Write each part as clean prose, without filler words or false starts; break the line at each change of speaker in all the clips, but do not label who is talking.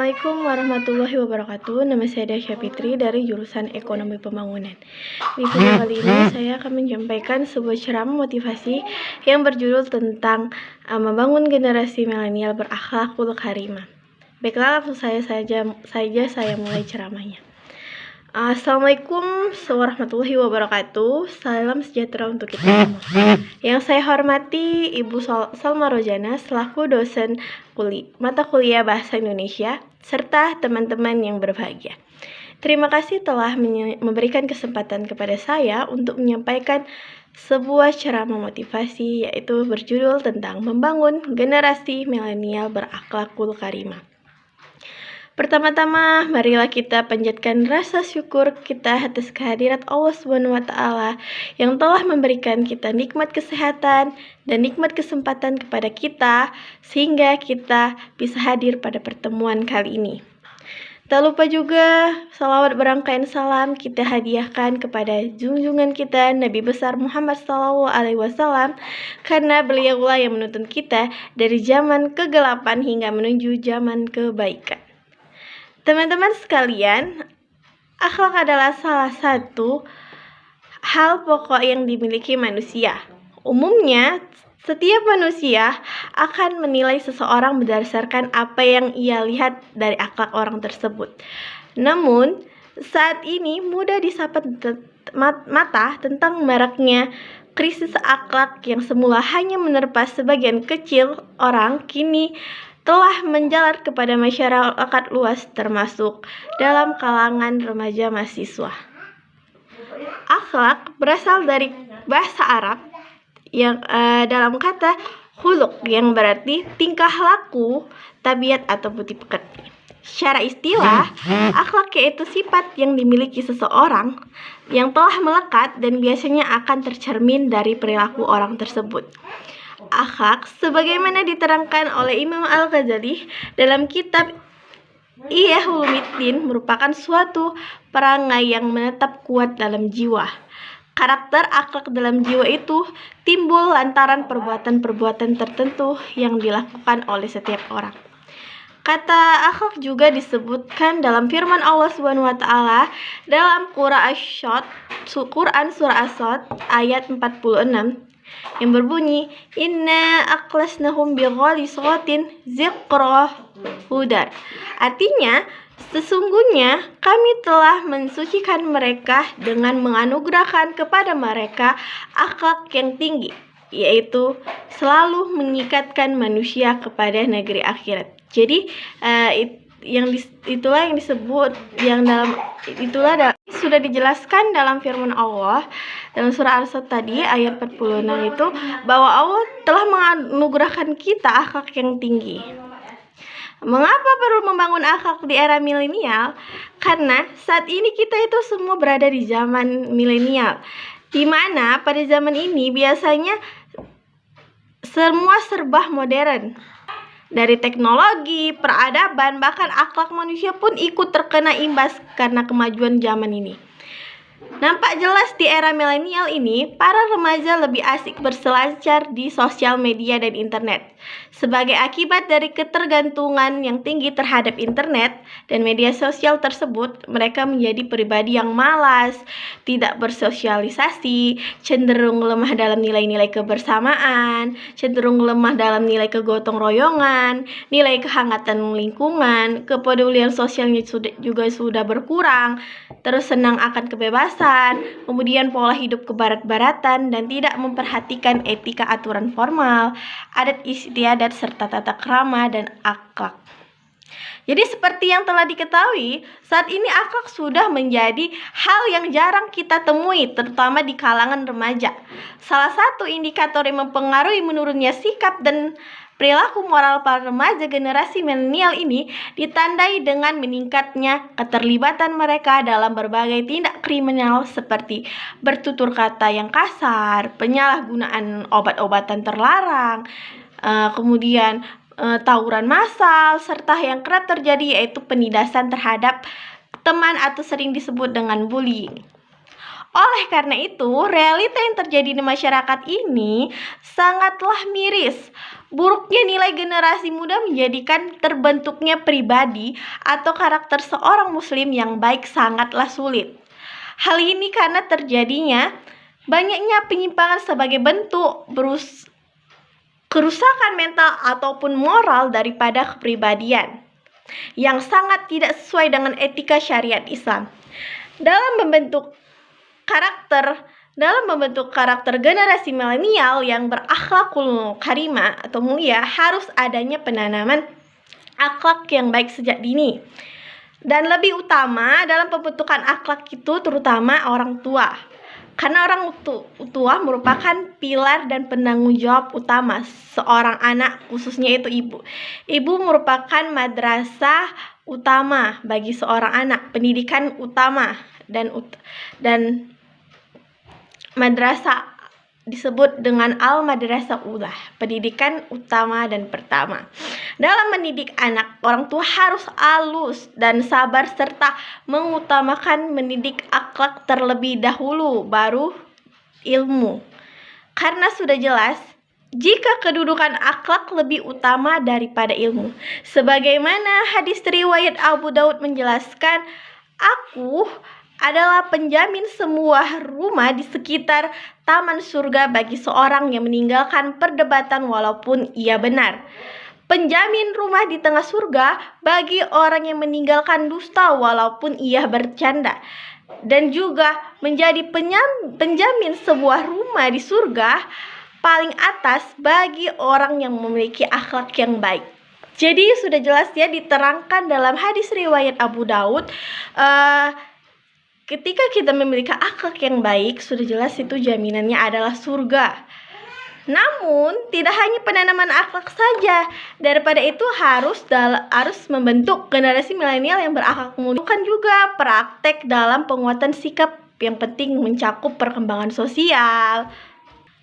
Assalamualaikum warahmatullahi wabarakatuh. Nama saya Dasya Fitri dari jurusan Ekonomi Pembangunan. Di video kali ini saya akan menyampaikan sebuah ceramah motivasi yang berjudul tentang membangun generasi milenial berakhlakul karimah. Baiklah, langsung saja saya mulai ceramahnya. Assalamualaikum warahmatullahi wabarakatuh. Salam sejahtera untuk kita semua. Yang saya hormati Ibu Salma Rojana selaku dosen mata kuliah Bahasa Indonesia serta teman-teman yang berbahagia. Terima kasih telah memberikan kesempatan kepada saya untuk menyampaikan sebuah ceramah motivasi, yaitu berjudul tentang membangun generasi milenial berakhlakul karimah. Pertama-tama, marilah kita panjatkan rasa syukur kita atas kehadirat Allah SWT yang telah memberikan kita nikmat kesehatan dan nikmat kesempatan kepada kita sehingga kita bisa hadir pada pertemuan kali ini. Tak lupa juga salawat berangkaian salam kita hadiahkan kepada junjungan kita Nabi besar Muhammad SAW, karena beliaulah yang menuntun kita dari zaman kegelapan hingga menuju zaman kebaikan. Teman-teman sekalian, akhlak adalah salah satu hal pokok yang dimiliki manusia. Umumnya, setiap manusia akan menilai seseorang berdasarkan apa yang ia lihat dari akhlak orang tersebut. Namun, saat ini mudah disapat mata tentang maraknya krisis akhlak yang semula hanya menerpa sebagian kecil orang, kini telah menjalar kepada masyarakat luas termasuk dalam kalangan remaja mahasiswa. Akhlak berasal dari bahasa Arab yang dalam kata khuluq yang berarti tingkah laku, tabiat atau budi pekerti. Secara istilah, akhlak yaitu sifat yang dimiliki seseorang yang telah melekat dan biasanya akan tercermin dari perilaku orang tersebut. Akhlak sebagaimana diterangkan oleh Imam Al-Ghazali dalam kitab Ihya Ulumuddin merupakan suatu perangai yang menetap kuat dalam jiwa. Karakter akhlak dalam jiwa itu timbul lantaran perbuatan-perbuatan tertentu yang dilakukan oleh setiap orang. Kata akhlak juga disebutkan dalam firman Allah SWT dalam Quran surah As-Sad ayat 46 yang berbunyi, inna aqlasnahum bighalisatin zikrah hudar. Artinya, sesungguhnya kami telah mensucikan mereka dengan menganugerahkan kepada mereka akhlak yang tinggi, yaitu selalu mengikatkan manusia kepada negeri akhirat. Jadi itulah yang disebut sudah dijelaskan dalam firman Allah dalam surah Al-Sad tadi ayat 46 itu, bahwa Allah telah menganugerahkan kita akhlak yang tinggi. Mengapa perlu membangun akhlak di era milenial? Karena saat ini kita itu semua berada di zaman milenial, di mana pada zaman ini biasanya semua serba modern. Dari teknologi, peradaban, bahkan akhlak manusia pun ikut terkena imbas karena kemajuan zaman ini. Nampak jelas di era milenial ini, para remaja lebih asik berselancar di sosial media dan internet. Sebagai akibat dari ketergantungan yang tinggi terhadap internet dan media sosial tersebut, mereka menjadi pribadi yang malas, tidak bersosialisasi, cenderung lemah dalam nilai-nilai kebersamaan, cenderung lemah dalam nilai kegotong royongan, nilai kehangatan lingkungan, kepedulian sosialnya juga sudah berkurang, terus senang akan kebebasan, kemudian pola hidup kebarat-baratan dan tidak memperhatikan etika aturan formal, adat istiadat serta tata krama dan akhlak. Jadi seperti yang telah diketahui, saat ini akhlak sudah menjadi hal yang jarang kita temui, terutama di kalangan remaja. Salah satu indikator yang mempengaruhi menurunnya sikap dan perilaku moral para remaja generasi milenial ini ditandai dengan meningkatnya keterlibatan mereka dalam berbagai tindak kriminal seperti bertutur kata yang kasar, penyalahgunaan obat-obatan terlarang, kemudian tawuran massal, serta yang kerap terjadi yaitu penindasan terhadap teman atau sering disebut dengan bullying. Oleh karena itu, realita yang terjadi di masyarakat ini sangatlah miris. Buruknya nilai generasi muda menjadikan terbentuknya pribadi atau karakter seorang muslim yang baik sangatlah sulit. Hal ini karena terjadinya banyaknya penyimpangan sebagai bentuk kerusakan mental ataupun moral daripada kepribadian yang sangat tidak sesuai dengan etika syariat Islam. Dalam membentuk karakter generasi milenial yang berakhlakul karimah atau mulia, harus adanya penanaman akhlak yang baik sejak dini. Dan lebih utama dalam pembentukan akhlak itu terutama orang tua. Karena orang tua merupakan pilar dan penanggung jawab utama seorang anak, khususnya itu ibu. Ibu merupakan madrasah utama bagi seorang anak, pendidikan utama dan madrasah disebut dengan al-madrasah ula, pendidikan utama dan pertama. Dalam mendidik anak, orang tua harus halus dan sabar serta mengutamakan mendidik akhlak terlebih dahulu, baru ilmu. Karena sudah jelas, jika kedudukan akhlak lebih utama daripada ilmu. Sebagaimana hadis riwayat Abu Daud menjelaskan, aku adalah penjamin semua rumah di sekitar taman surga bagi seorang yang meninggalkan perdebatan walaupun ia benar. Penjamin rumah di tengah surga bagi orang yang meninggalkan dusta walaupun ia bercanda. Dan juga menjadi penjamin sebuah rumah di surga paling atas bagi orang yang memiliki akhlak yang baik. Jadi sudah jelas ya diterangkan dalam hadis riwayat Abu Daud, ketika kita memiliki akhlak yang baik, sudah jelas itu jaminannya adalah surga. Namun, tidak hanya penanaman akhlak saja. Daripada itu harus membentuk generasi milenial yang berakhlak mulia. Bukan juga praktek dalam penguatan sikap yang penting mencakup perkembangan sosial,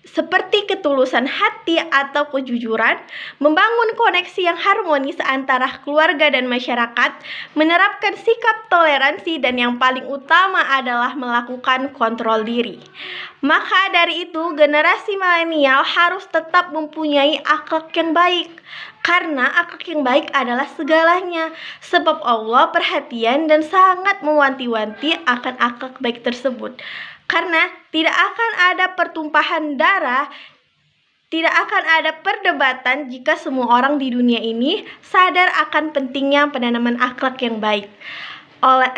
seperti ketulusan hati atau kejujuran, membangun koneksi yang harmonis antara keluarga dan masyarakat, menerapkan sikap toleransi, dan yang paling utama adalah melakukan kontrol diri. Maka dari itu, generasi milenial harus tetap mempunyai akhlak yang baik, karena akhlak yang baik adalah segalanya. Sebab Allah perhatian dan sangat mewanti-wanti akan akhlak baik tersebut. Karena tidak akan ada pertumpahan darah, tidak akan ada perdebatan jika semua orang di dunia ini sadar akan pentingnya penanaman akhlak yang baik,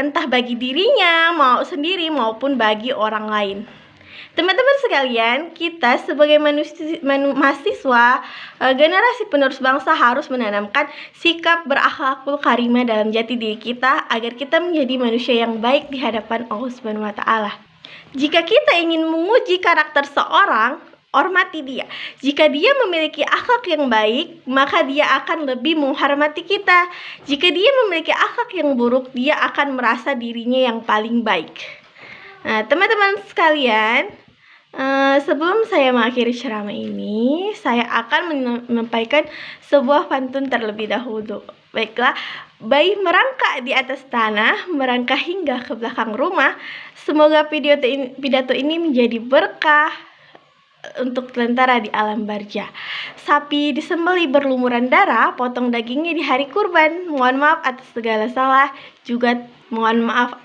entah bagi dirinya mau sendiri maupun bagi orang lain. Teman-teman sekalian, kita sebagai mahasiswa generasi penerus bangsa harus menanamkan sikap berakhlakul karimah dalam jati diri kita agar kita menjadi manusia yang baik di hadapan Allah Subhanahu wa taala. Jika kita ingin menguji karakter seorang, hormati dia. Jika dia memiliki akhlak yang baik, maka dia akan lebih menghormati kita. Jika dia memiliki akhlak yang buruk, dia akan merasa dirinya yang paling baik. Nah, teman-teman sekalian, sebelum saya mengakhiri ceramah ini, saya akan menyampaikan sebuah pantun terlebih dahulu. Baiklah, bayi merangkak di atas tanah, merangkak hingga ke belakang rumah. Semoga pidato ini menjadi berkah untuk tentara di alam barzah. Sapi disembelih berlumuran darah, potong dagingnya di hari kurban. Mohon maaf atas segala salah, juga mohon maaf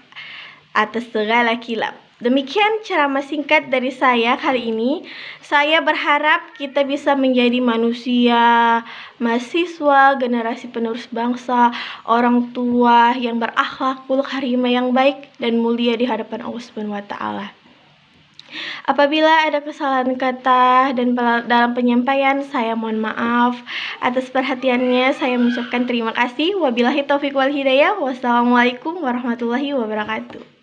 atas segala kilap. Demikian ceramah singkat dari saya kali ini. Saya berharap kita bisa menjadi manusia, mahasiswa, generasi penerus bangsa, orang tua yang berakhlakul karimah yang baik dan mulia di hadapan Allah Subhanahu wa taala. Apabila ada kesalahan kata dan dalam penyampaian, saya mohon maaf. Atas perhatiannya saya mengucapkan terima kasih. Wabillahi taufiq wal hidayah. Wassalamualaikum warahmatullahi wabarakatuh.